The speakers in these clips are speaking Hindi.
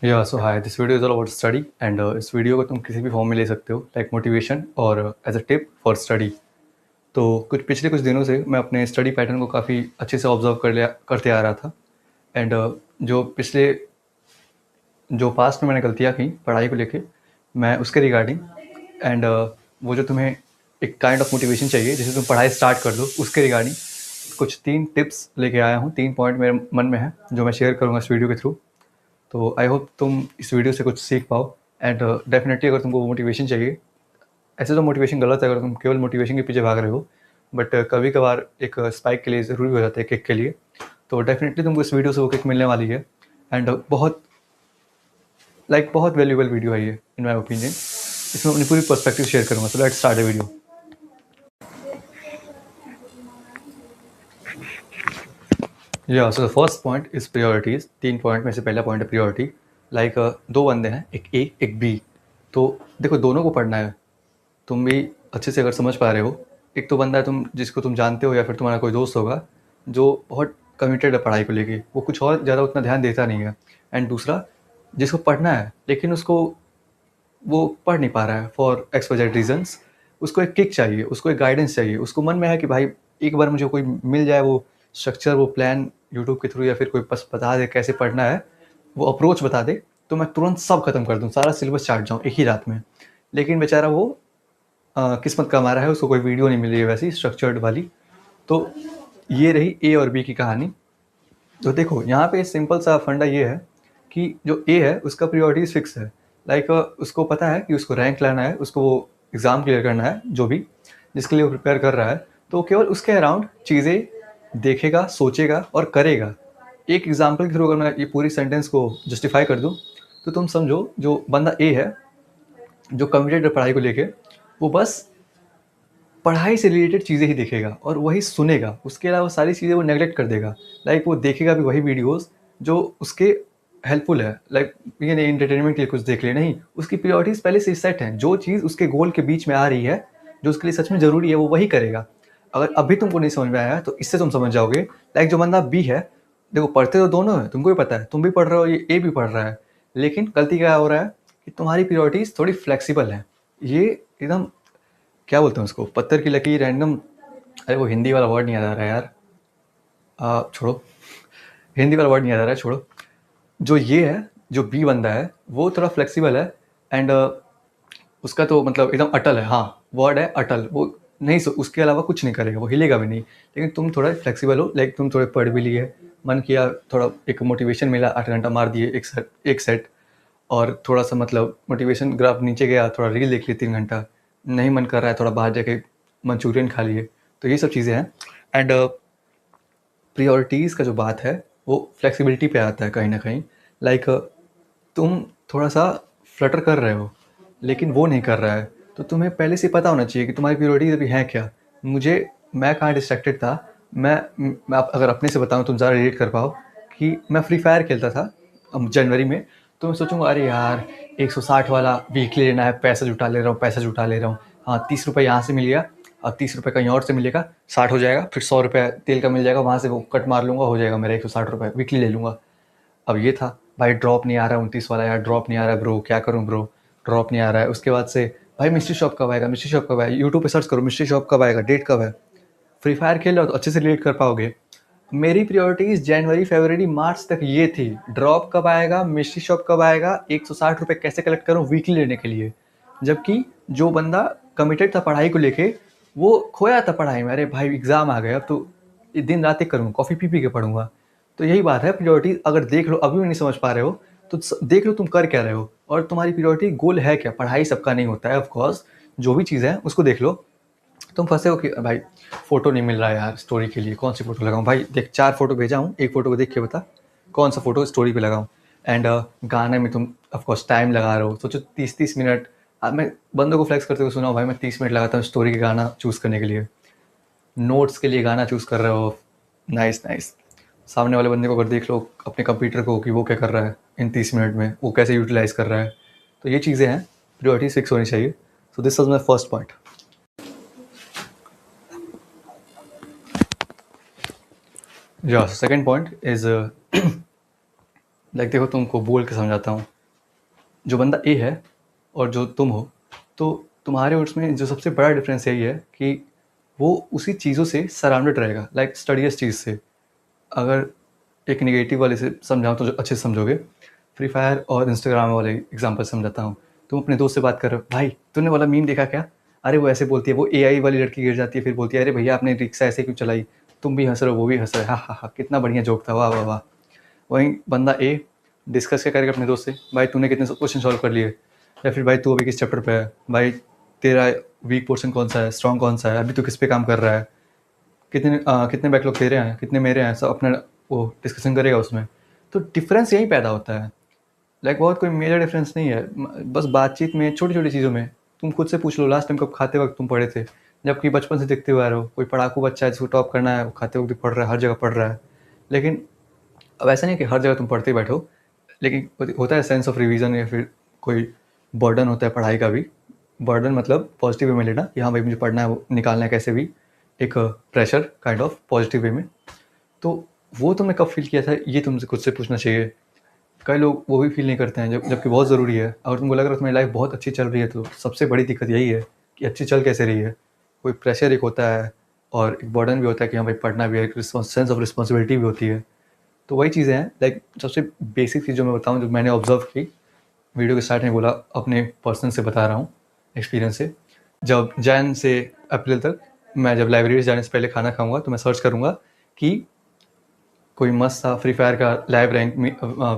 So hi, this video is all about study and इस वीडियो को तुम किसी भी फॉर्म में ले सकते हो, लाइक मोटिवेशन और as a tip for study. तो पिछले कुछ दिनों से मैं अपने स्टडी पैटर्न को काफ़ी अच्छे से ऑब्जर्व करते आ रहा था। एंड जो पिछले जो पास्ट में मैंने गलतियाँ की पढ़ाई को लेके, मैं उसके रिगार्डिंग एंड वो जो तुम्हें एक काइंड ऑफ मोटिवेशन चाहिए जिसे तुम पढ़ाई स्टार्ट कर दो, उसके रिगार्डिंग कुछ 3 टिप्स लेके आया हूँ। 3 पॉइंट मेरे मन में है जो मैं शेयर करूँगा इस वीडियो के थ्रू। तो आई होप तुम इस वीडियो से कुछ सीख पाओ। एंड डेफिनेटली अगर तुमको मोटिवेशन चाहिए, ऐसे तो मोटिवेशन गलत है अगर तुम केवल मोटिवेशन के पीछे भाग रहे हो, बट कभी कभार एक स्पाइक के लिए ज़रूरी हो जाता है, किक के लिए। तो डेफिनेटली तुमको इस वीडियो से वो किक मिलने वाली है। एंड बहुत वैल्यूबल वीडियो है ये, इन माई ओपिनियन। इसमें अपनी पूरी पर्सपेक्टिव शेयर करूँगा। So let's start the video. So the first point is priorities. 3 point में से पहला पॉइंट है प्रियोरिटी। लाइक दो बंदे हैं, एक ए एक बी। तो देखो, दोनों को पढ़ना है। तुम भी अच्छे से अगर समझ पा रहे हो, एक तो बंदा है तुम जिसको तुम जानते हो या फिर तुम्हारा कोई दोस्त होगा जो बहुत कमिटेड है पढ़ाई को लेके, वो कुछ और ज़्यादा उतना ध्यान देता नहीं है। एंड दूसरा जिसको पढ़ना है लेकिन उसको वो पढ़ नहीं पा रहा है for X Y Z reasons. उसको एक किक चाहिए, उसको एक गाइडेंस चाहिए। उसको मन में है कि भाई एक बार मुझे कोई मिल जाए, वो स्ट्रक्चर, वो प्लान यूट्यूब के थ्रू या फिर कोई बस बता दे कैसे पढ़ना है, वो अप्रोच बता दे, तो मैं तुरंत सब खत्म कर दूँ, सारा सिलेबस चाट जाऊँ एक ही रात में। लेकिन बेचारा वो किस्मत का मारा है, उसको कोई वीडियो नहीं मिल रही है वैसी स्ट्रक्चर्ड वाली। तो ये रही ए और बी की कहानी। तो देखो, यहाँ पे सिंपल सा फंडा ये है कि जो ए है उसका प्रियोरिटीज फिक्स है। लाइक उसको पता है कि उसको रैंक लाना है, उसको वो एग्ज़ाम क्लियर करना है, जो भी जिसके लिए वो प्रिपेयर कर रहा है। तो वो केवल उसके अराउंड चीज़ें देखेगा, सोचेगा और करेगा। एक एग्जाम्पल के थ्रू अगर मैं ये पूरी सेंटेंस को जस्टिफाई कर दूँ, तो तुम समझो जो बंदा ए है, जो कमिटेड है पढ़ाई को लेके, वो बस पढ़ाई से रिलेटेड चीज़ें ही देखेगा और वही सुनेगा। उसके अलावा सारी चीज़ें वो नेगलेक्ट कर देगा। लाइक वो देखेगा भी वही वीडियोस जो उसके हेल्पफुल है। लाइक ये नहीं एंटरटेनमेंट के लिए कुछ देख ले, नहीं, उसकी प्रायोरिटीज़ पहले से सेट हैं। जो चीज़ उसके गोल के बीच में आ रही है, जो उसके लिए सच में ज़रूरी है, वो वही करेगा। अगर अभी तुमको नहीं समझ में आया है तो इससे तुम समझ जाओगे। लाइक जो बंदा बी है, देखो पढ़ते तो दोनों है, तुमको भी पता है, तुम भी पढ़ रहे हो, ये ए भी पढ़ रहा है। लेकिन गलती क्या हो रहा है कि तुम्हारी प्रायोरिटीज़ थोड़ी फ्लेक्सिबल हैं। ये एकदम, क्या बोलते हैं उसको, पत्थर की लकीर, रैंडम। अरे वो हिंदी वाला वर्ड नहीं याद आ रहा है यार। छोड़ो, हिंदी वाला वर्ड नहीं याद आ रहा है, छोड़ो। जो ये है, जो बी बंदा है, वो थोड़ा फ्लेक्सिबल है। एंड उसका तो मतलब एकदम अटल है। हाँ, वर्ड है अटल। वो नहीं, उसके अलावा कुछ नहीं करेगा, वो हिलेगा भी नहीं। लेकिन तुम थोड़ा फ्लेक्सिबल हो, लाइक तुम थोड़े पढ़ भी लिए, मन किया, थोड़ा एक मोटिवेशन मिला, 8 घंटा मार दिए एक सेट। और थोड़ा सा मतलब मोटिवेशन ग्राफ नीचे गया, थोड़ा रील देख ली 3 घंटा, नहीं मन कर रहा है, थोड़ा बाहर जाके मंचूरियन खा लिए। तो ये सब चीज़ें हैं। एंड प्रियोरिटीज़ का जो बात है वो फ्लेक्सिबिलिटी पे आता है कहीं ना कहीं। लाइक तुम थोड़ा सा फ्लटर कर रहे हो लेकिन वो नहीं कर रहा है, तो तुम्हें पहले से पता होना चाहिए कि तुम्हारी प्रियोरिटीज़ अभी हैं क्या। मैं कहाँ डिस्ट्रैक्टेड था। मैं अगर अपने से बताऊँ तुम ज़्यादा रिलेट कर पाओ, कि मैं फ्री फायर खेलता था जनवरी में। तो मैं सोचूंगा, अरे यार 160 वाला वीकली लेना है, पैसा जुटा ले रहा हूँ, पैसा जुटा ले रहा हूँ। हाँ, 30 रुपये यहाँ से मिल गया, अब 30 रुपये कहीं और से मिलेगा, 60 हो जाएगा, फिर 100 रुपये तेल का मिल जाएगा, वहाँ से वो कट मार लूँगा, हो जाएगा मेरा 160 रुपये, वीकली ले लूँगा। अब ये था, भाई ड्रॉप नहीं आ रहा है 29 वाला, यार ड्रॉप नहीं आ रहा है ब्रो, क्या करूँ ब्रो, ड्रॉप नहीं आ रहा है। उसके बाद से भाई मिस्ट्री शॉप कब आएगा, मिस्ट्री शॉप कब आएगा, यूट्यूब पे सर्च करो मिस्ट्री शॉप कब आएगा, डेट कब है। फ्री फायर खेल रहे हो तो अच्छे से रिलेट कर पाओगे। मेरी प्रायोरिटीज़ जनवरी फरवरी मार्च तक ये थी, ड्रॉप कब आएगा, मिस्ट्री शॉप कब आएगा, 160 रुपये कैसे कलेक्ट करूँ वीकली लेने के लिए। जबकि जो बंदा कमिटेड था पढ़ाई को लेके, वो खोया था पढ़ाई में। अरे भाई एग्ज़ाम आ गए, अब तो दिन रात एक करूँगा, कॉफ़ी पी पी के पढ़ूंगा। तो यही बात है, प्रायोरिटी अगर देख लो, अभी भी नहीं समझ पा रहे हो, तो देख लो तुम कर क्या रहे हो और तुम्हारी प्रायोरिटी गोल है क्या। पढ़ाई सबका नहीं होता है ऑफकोर्स, जो भी चीज़ है उसको देख लो। तुम फंसे हो कि भाई फ़ोटो नहीं मिल रहा है यार स्टोरी के लिए, कौन सी फ़ोटो लगाऊं। भाई देख, 4 फ़ोटो भेजा हूँ, एक फ़ोटो को देख के बता कौन सा फ़ोटो स्टोरी पे लगाऊं। एंड गाने में तुम ऑफकोर्स टाइम लगा रहे हो, सोचो 30-30 मिनट। मैं बंदों को फ्लेक्स करते हुए सुना हूँ, भाई मैं 30 मिनट लगाता हूँ स्टोरी के गाना चूज़ करने के लिए, नोट्स के लिए गाना चूज़ कर रहे हो। Nice nice. सामने वाले बंदे को अगर देख लो अपने कंप्यूटर को कि वो क्या कर रहा है इन 30 मिनट में, वो कैसे यूटिलाइज़ कर रहा है। तो ये चीज़ें हैं, प्रायोरिटी फिक्स होनी चाहिए। So this was my first point. Second point is like देखो, तुमको बोल के समझाता हूँ। जो बंदा ए है और जो तुम हो, तो तुम्हारे और उसमें जो सबसे बड़ा डिफरेंस यही है कि वो उसी चीज़ों से सराउंडेड रहेगा, लाइक स्टडीज चीज़ से। अगर एक नेगेटिव वाले से समझाऊँ तो जो अच्छे से समझोगे, फ्री फायर और इंस्टाग्राम वाले एग्जांपल समझाता हूँ। तुम अपने दोस्त से बात कर रहे हो, भाई तूने वाला मीम देखा क्या? अरे वो ऐसे बोलती है, वो एआई वाली लड़की गिर जाती है, फिर बोलती है अरे भैया आपने रिक्शा ऐसे क्यों चलाई? तुम भी हंस रहे हो, वो भी हंस रहा है, हाँ हाँ हाँ, कितना बढ़िया जोक था, वाह वाह वाह। वहीं बंदा ए डिस्कस क्या करेगा अपने दोस्त से, भाई तूने कितने क्वेश्चन सॉल्व कर लिए, या फिर भाई तू अभी किस चैप्टर पे है, भाई तेरा वीक पोर्शन कौन सा है, स्ट्रॉन्ग कौन सा है, अभी तू किस पे काम कर रहा है, कितने बैकलॉग तेरे हैं, कितने मेरे हैं, सब अपना वो डिस्कशन करेगा उसमें। तो डिफरेंस यही पैदा होता है। लाइक बहुत कोई मेजर डिफरेंस नहीं है, बस बातचीत में छोटी छोटी चीज़ों में। तुम खुद से पूछ लो, लास्ट टाइम कब खाते वक्त तुम पढ़े थे? जबकि बचपन से देखते हुए आ रहे हो, कोई पढ़ाकू बच्चा है जिसको टॉप करना है, वो खाते वक्त भी पढ़ रहा है, हर जगह पढ़ रहा है। लेकिन अब ऐसा नहीं है कि हर जगह तुम पढ़ते ही बैठो, लेकिन होता है सेंस ऑफ रिवीजन, या फिर कोई बर्डन होता है पढ़ाई का भी। बर्डन मतलब पॉजिटिव वे में लेना कि हाँ भाई मुझे पढ़ना है, वो निकालना है कैसे भी, एक pressure kind of positive way में। तो वो तुमने कब फील किया था, ये तुमसे खुद से पूछना चाहिए। कई लोग वो भी फील नहीं करते हैं, जबकि बहुत ज़रूरी है। अगर तुमको लग रहा है तुम्हारी लाइफ बहुत अच्छी चल रही है, तो सबसे बड़ी दिक्कत यही है कि अच्छी चल कैसे रही है। कोई प्रेशर एक होता है और एक बर्डन भी होता है कि हाँ भाई पढ़ना भी है, एक सेंस ऑफ रिस्पॉन्सिबिलिटी भी होती है। तो वही चीज़ें हैं। लाइक सबसे बेसिक चीज़ जो मैं बताऊँ, जो मैंने ऑब्जर्व की, वीडियो के स्टार्ट में बोला, अपने पर्सन से बता रहा हूँ, एक्सपीरियंस से। जब जैन से अप्रैल तक मैं जब लाइब्रेरी जाने से पहले खाना खाऊंगा तो मैं सर्च करूंगा कि कोई मस्त सा फ्री फायर का लाइव रैंक में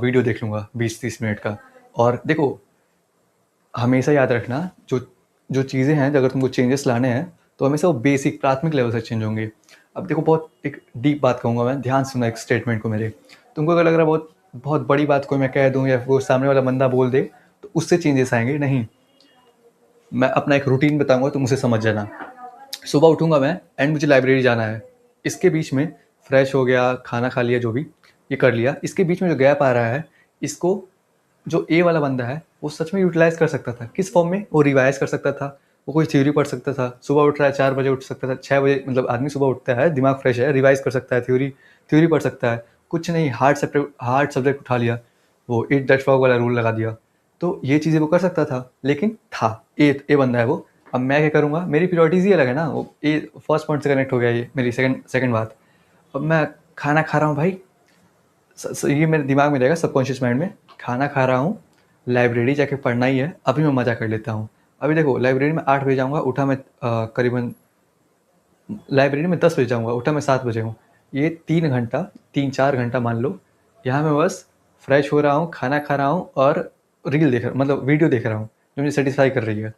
वीडियो देख लूँगा 20-30 मिनट का। और देखो, हमेशा याद रखना, जो जो चीज़ें हैं, अगर तुमको चेंजेस लाने हैं तो हमेशा वो बेसिक प्राथमिक लेवल से चेंज होंगे। अब देखो, बहुत एक डीप बात कहूँगा मैं, ध्यान से सुनना एक स्टेटमेंट को मेरे। तुमको अगर लग रहा है बहुत बहुत बड़ी बात कोई मैं कह दूँ या वो सामने वाला बंदा बोल दे तो उससे चेंजेस आएंगे, नहीं। मैं अपना एक रूटीन बताऊंगा, तुम उसे समझ जाना। सुबह उठूंगा मैं एंड मुझे लाइब्रेरी जाना है। इसके बीच में फ्रेश हो गया, खाना खा लिया, जो भी ये कर लिया, इसके बीच में जो गैप आ रहा है, इसको जो ए वाला बंदा है वो सच में यूटिलाइज कर सकता था। किस फॉर्म में? वो रिवाइज कर सकता था, वो कोई थ्योरी पढ़ सकता था। सुबह उठ रहा है 4 बजे उठ सकता था, 6 बजे, मतलब आदमी सुबह उठता है, दिमाग फ्रेश है, रिवाइज कर सकता है, थ्योरी थ्योरी पढ़ सकता है। कुछ नहीं, हार्ड सब्जेक्ट उठा लिया, वो इट दैट फ्रॉग वाला रूल लगा दिया। तो ये चीज़ें वो कर सकता था, लेकिन था ए बंदा है वो। अब मैं क्या करूँगा, मेरी प्रायोरिटीज़ ही अलग है ना। वो ए फर्स्ट पॉइंट से कनेक्ट हो गया, ये मेरी सेकंड बात। अब मैं खाना खा रहा हूँ भाई, ये मेरे दिमाग में रहेगा, सबकॉन्शियस माइंड में, खाना खा रहा हूँ, लाइब्रेरी जाके पढ़ना ही है, अभी मैं मज़ा कर लेता हूँ। अभी देखो, लाइब्रेरी में 8 बजे जाऊँगा, उठा मैं करीबन, लाइब्रेरी में 10 बजे जाऊँगा, उठा मैं 7 बजे हूँ। ये 3 घंटा, 3-4 घंटा मान लो, यहाँ मैं बस फ्रेश हो रहा हूँ, खाना खा रहा हूँ और रील देख रहा हूँ, मतलब वीडियो देख रहा हूँ जो मुझे सेटिस्फाई कर रही है।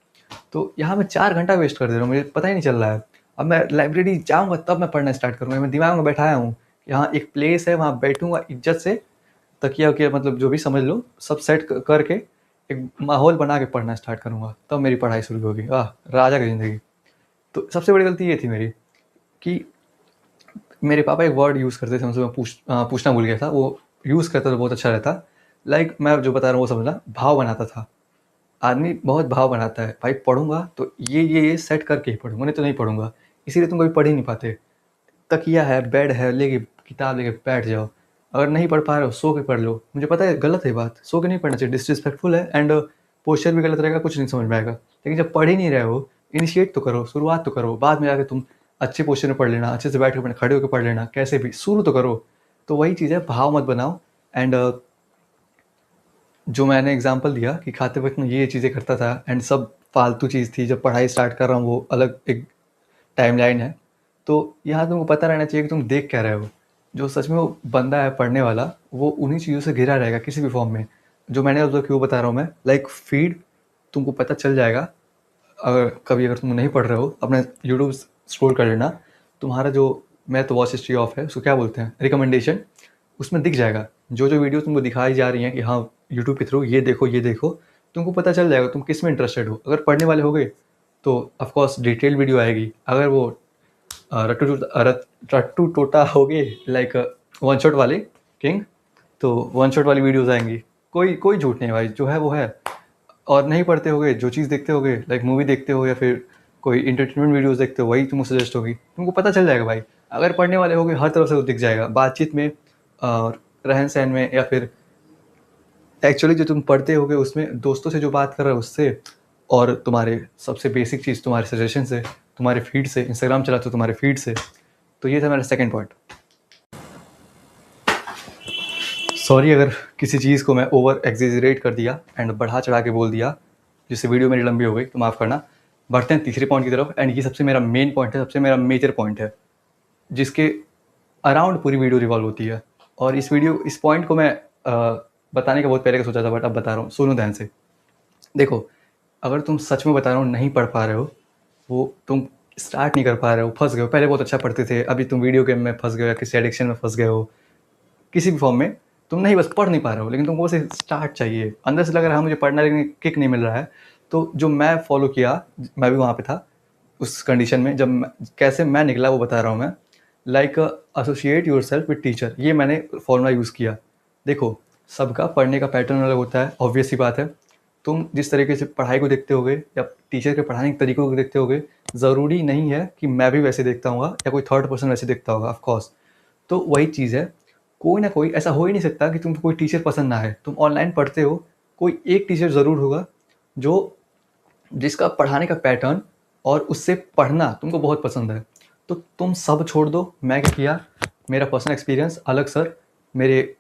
तो यहाँ मैं 4 घंटा वेस्ट कर दे रहा हूँ, मुझे पता ही नहीं चल रहा है। अब मैं लाइब्रेरी जाऊँगा तब मैं पढ़ना स्टार्ट करूँगा। मैं दिमाग में बैठाया हूँ, यहाँ एक प्लेस है, वहाँ बैठूँगा इज्जत से, तकिया वकिया मतलब जो भी समझ लो, सब सेट करके एक माहौल बना के पढ़ना स्टार्ट करूँगा, तब मेरी पढ़ाई शुरू होगी। वाह, राजा की ज़िंदगी। तो सबसे बड़ी गलती ये थी मेरी कि मेरे पापा एक वर्ड यूज़ करते थे, उनसे मैं पूछना भूल गया था, वो यूज़ करता तो बहुत अच्छा रहता। लाइक मैं जो बता रहा हूँ वो समझना, भाव बनाता था। आदमी बहुत भाव बनाता है, भाई पढ़ूंगा तो ये सेट करके ही पढ़ूंगा, नहीं तो नहीं पढ़ूंगा। इसीलिए तुम कभी पढ़ ही नहीं पाते। तकिया है, बेड है, लेके किताब लेके बैठ जाओ। अगर नहीं पढ़ पा रहे हो, सो के पढ़ लो। मुझे पता है गलत है बात, सो के नहीं पढ़ना चाहिए, डिसरिस्पेक्टफुल है, एंड पोस्चर भी गलत रहेगा, कुछ नहीं समझ में आएगा। लेकिन जब पढ़ ही नहीं रहे हो, इनिशिएट तो करो, शुरुआत तो करो, बाद में जाके तुम अच्छे पोस्चर में पढ़ लेना, अच्छे से बैठ के खड़े होकर पढ़ लेना, कैसे भी शुरू तो करो। तो वही चीज़ है, भाव मत बनाओ। एंड जो मैंने एग्जांपल दिया कि खाते वक्त में ये चीज़ें करता था एंड सब फालतू चीज़ थी, जब पढ़ाई स्टार्ट कर रहा हूँ वो अलग एक टाइमलाइन है। तो यहाँ तुमको पता रहना चाहिए कि तुम देख क्या रहे हो। जो सच में वो बंदा है पढ़ने वाला, वो उन्हीं चीज़ों से घिरा रहेगा किसी भी फॉर्म में। जो मैंने ऑब्जर्व किया वो बता रहा हूँ मैं, लाइक फीड तुमको पता चल जाएगा। अगर तुम नहीं पढ़ रहे हो, अपना यूट्यूब स्क्रॉल कर लेना, तुम्हारा जो, मैं तो वॉच हिस्ट्री ऑफ है, उसको क्या बोलते हैं, रिकमेंडेशन, उसमें दिख जाएगा जो जो वीडियो तुमको दिखाई जा रही हैं कि हाँ यूट्यूब के थ्रू ये देखो ये देखो। तुमको पता चल जाएगा तुम किस में इंटरेस्टेड हो। अगर पढ़ने वाले हो गए तो ऑफकोर्स डिटेल वीडियो आएगी। अगर वो रट्टू टोटा हो गए, लाइक वन शॉट वाले किंग, तो वन शॉट वाली वीडियोस आएंगी। कोई कोई झूठ नहीं है भाई, जो है वो है। और नहीं पढ़ते होगे, जो चीज़ देखते होगे, लाइक मूवी देखते हो या फिर कोई इंटरटेनमेंट वीडियोस देखते हो, वही तुमको सजेस्ट होगी, तुमको पता चल जाएगा भाई। अगर पढ़ने वाले होगे, हर तरफ से वो दिख जाएगा, बातचीत में, रहन सहन में, या फिर एक्चुअली जो तुम पढ़ते होगे उसमें दोस्तों से जो बात कर रहे हो उससे, और तुम्हारे सबसे बेसिक चीज़ तुम्हारे सजेशन से, तुम्हारे फीड से, इंस्टाग्राम चलाते हो तुम्हारे फीड से। तो ये था मेरा सेकंड पॉइंट। सॉरी अगर किसी चीज़ को मैं ओवर एग्जेजरेट कर दिया एंड बढ़ा चढ़ा के बोल दिया, जिससे वीडियो मेरी लंबी हो गई, तो माफ़ करना। बढ़ते हैं तीसरे पॉइंट की तरफ, एंड ये सबसे मेरा मेन पॉइंट है, सबसे मेरा मेजर पॉइंट है, जिसके अराउंड पूरी वीडियो रिवॉल्व होती है। और इस पॉइंट को मैं बताने का बहुत पहले का सोचा था, बट अब बता रहा हूँ, सुनो ध्यान से। देखो, अगर तुम सच में बता रहा हूँ नहीं पढ़ पा रहे हो, वो तुम स्टार्ट नहीं कर पा रहे हो, फंस गए हो, पहले बहुत अच्छा पढ़ते थे, अभी तुम वीडियो गेम में फंस गए हो या किसी एडिक्शन में फंस गए हो, किसी भी फॉर्म में तुम नहीं, बस पढ़ नहीं पा रहे हो, लेकिन तुमको बस स्टार्ट चाहिए, अंदर से लग रहा है मुझे पढ़ना है लेकिन किक नहीं मिल रहा है। तो जो मैं फॉलो किया, मैं भी वहाँ पे था उस कंडीशन में, कैसे मैं निकला वो बता रहा हूँ मैं। Like associate your self with teacher, ये मैंने फॉर्मूला यूज़ किया। देखो, सबका पढ़ने का पैटर्न अलग होता है, ऑब्वियस सी बात है। तुम जिस तरीके से पढ़ाई को देखते होगे या टीचर के पढ़ाने के तरीकों को देखते होगे, ज़रूरी नहीं है कि मैं भी वैसे देखता हूँ या कोई थर्ड पर्सन वैसे देखता होगा, ऑफकोर्स। तो वही चीज़ है, कोई ना कोई, ऐसा हो ही नहीं सकता कि तुमको कोई टीचर पसंद ना है। तुम ऑनलाइन पढ़ते हो, कोई एक टीचर ज़रूर होगा जो जिसका पढ़ाने का पैटर्न और उससे पढ़ना तुमको बहुत पसंद है। तो तुम सब छोड़ दो। मैं क्या किया, मेरा पर्सनल एक्सपीरियंस अलग सर, मेरे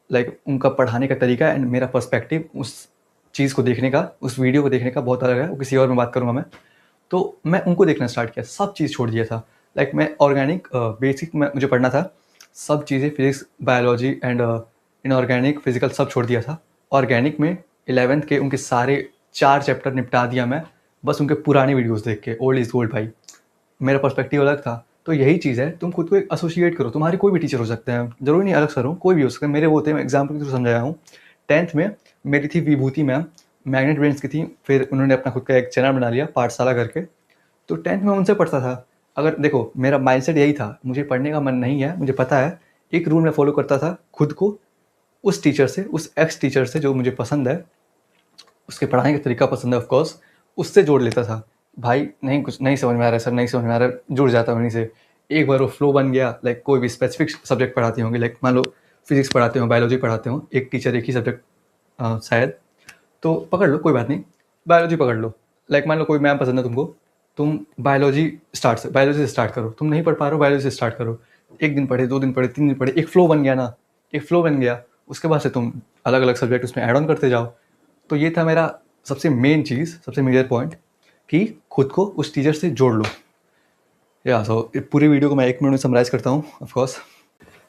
लाइक उनका पढ़ाने का तरीका एंड मेरा पर्सपेक्टिव उस चीज़ को देखने का, उस वीडियो को देखने का बहुत अलग है, वो किसी और में बात करूँगा मैं। तो मैं उनको देखना स्टार्ट किया, सब चीज़ छोड़ दिया था। लाइक मैं ऑर्गेनिक बेसिक में मुझे पढ़ना था, सब चीज़ें physics, biology and inorganic, physical सब छोड़ दिया था। ऑर्गेनिक में 11th के उनके सारे 4 चैप्टर निपटा दिया मैं, बस उनके पुराने वीडियोस देख के। ओल्ड इज़ गोल्ड भाई, मेरा पर्सपेक्टिव अलग था। तो यही चीज़ है, तुम खुद को एक एसोसिएट करो, तुम्हारे कोई भी टीचर हो सकते हैं, ज़रूरी नहीं अलग सर हो, कोई भी हो सकता है। मेरे वो थे, मैं एग्जाम्पल के थ्रू समझाया हूँ। 10th में मेरी थी विभूति मैम, मैग्नेट ब्रेन्स की थी, फिर उन्होंने अपना खुद का एक चैनल बना लिया पाठशाला करके। तो 10th में उनसे पढ़ता था। अगर देखो, मेरा माइंडसेट यही था, मुझे पढ़ने का मन नहीं है, मुझे पता है। एक रूल मैं फॉलो करता था खुद को, उस टीचर से, उस एक्स टीचर से जो मुझे पसंद है, उसके पढ़ाने का तरीका पसंद है ऑफकोर्स, उससे जोड़ लेता था। भाई नहीं, कुछ नहीं समझ में आ रहा है सर, नहीं समझ में आ रहा है, जुड़ जाता उन्हीं से। एक बार वो फ्लो बन गया, लाइक कोई भी स्पेसिफिक सब्जेक्ट पढ़ाते होंगे, लाइक मान लो फिजिक्स पढ़ाते हो, बायोलॉजी पढ़ाते हो, एक टीचर एक ही सब्जेक्ट शायद, तो पकड़ लो, कोई बात नहीं, बायोलॉजी पकड़ लो। लाइक मान लो कोई मैम पसंद है तुमको, तुम बायोलॉजी से स्टार्ट करो। तुम नहीं पढ़ पा रहे हो, बायोलॉजी से स्टार्ट करो। 1 दिन पढ़े, 2 दिन पढ़े, 3 दिन पढ़े, एक फ्लो बन गया ना, एक फ्लो बन गया। उसके बाद से तुम अलग अलग सब्जेक्ट उसमें ऐड ऑन करते जाओ। तो ये था मेरा सबसे मेन चीज़, सबसे मेजर पॉइंट, कि खुद को उस टीचर से जोड़ लो। या सो पूरी वीडियो को मैं 1 मिनट में समराइज़ करता हूँ ऑफकोर्स।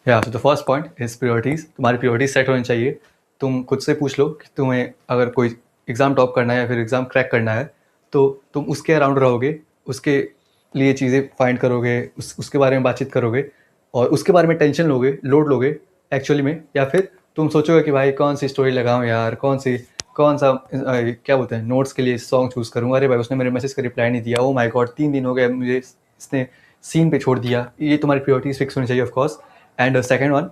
या so the first point is priorities. तुम्हारी प्रायोरिटीज़ सेट होनी चाहिए। तुम खुद से पूछ लो कि तुम्हें अगर कोई एग्ज़ाम टॉप करना है या फिर एग्ज़ाम क्रैक करना है, तो तुम उसके अराउंड रहोगे, उसके लिए चीज़ें फाइंड करोगे, उसके बारे में बातचीत करोगे और उसके बारे में टेंशन लोगे, लोड लोगे एक्चुअली में। या फिर तुम सोचोगे कि भाई कौन सी स्टोरी लगाऊँ यार, कौन सा क्या बोलते हैं, नोट्स के लिए सॉन्ग चूज़ करूँ, अरे भाई उसने मेरे मैसेज का रिप्लाई नहीं दिया, ओ माय गॉड 3 दिन हो गए मुझे, इसने सीन पे छोड़ दिया। ये तुम्हारी प्रायोरिटीज़ फिक्स होनी चाहिए ऑफकोर्स। एंड सेकेंड वन,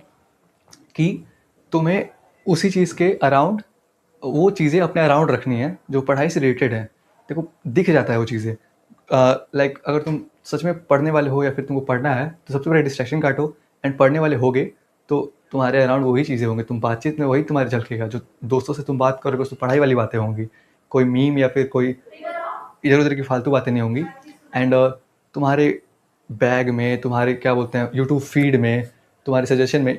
कि तुम्हें उसी चीज़ के अराउंड, वो चीज़ें अपने अराउंड रखनी है जो पढ़ाई से रिलेटेड है। देखो, दिख जाता है वो चीज़ें। लाइक अगर तुम सच में पढ़ने वाले हो या फिर तुमको पढ़ना है, तो सबसे पहले डिस्ट्रैक्शन काटो। एंड पढ़ने वाले होगे तो तुम्हारे अराउंड वही चीज़ें होंगी, तुम बातचीत में वही तुम्हारे झलकेगा। जो दोस्तों से तुम बात करोगे उसमें पढ़ाई वाली बातें होंगी, कोई मीम या फिर कोई इधर उधर की फालतू बातें नहीं होंगी। एंड तुम्हारे बैग में, तुम्हारे क्या बोलते हैं, यूट्यूब फीड में, तुम्हारे सजेशन में,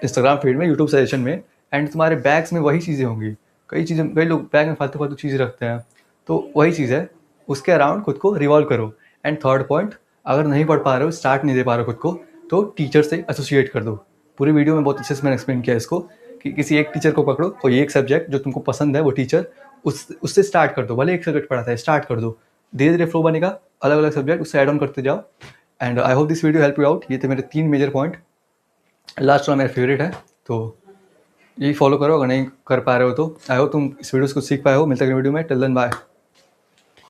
इंस्टाग्राम फीड में, यूट्यूब सजेशन में, एंड तुम्हारे बैग्स में वही चीज़ें होंगी। कई लोग बैग में फालतू फालतू चीज़ें रखते हैं, तो वही चीज़ है, उसके अराउंड खुद को रिवॉल्व करो। एंड थर्ड पॉइंट, अगर नहीं पढ़ पा रहे हो, स्टार्ट नहीं दे पा रहे हो खुद को, तो टीचर से एसोसिएट कर दो। पूरी वीडियो में बहुत अच्छे से मैंने एक्सप्लेन किया इसको, कि किसी एक टीचर को पकड़ो, कोई एक सब्जेक्ट जो तुमको पसंद है, वो टीचर, उससे स्टार्ट कर दो। भले एक सब्जेक्ट पढ़ाता है, स्टार्ट कर दो, धीरे धीरे फ्लो बनेगा, अलग अलग सब्जेक्ट उससे ऐड ऑन करते जाओ। And I hope this video help you out. ये थे मेरे 3 मेजर पॉइंट। लास्ट वाला मेरा फेवरेट है, तो यही फॉलो करो अगर नहीं कर पा रहे हो तो। आई होप तुम इस वीडियो से कुछ सीख पाए हो। मिलते हैं अगले वीडियो में। Till then bye.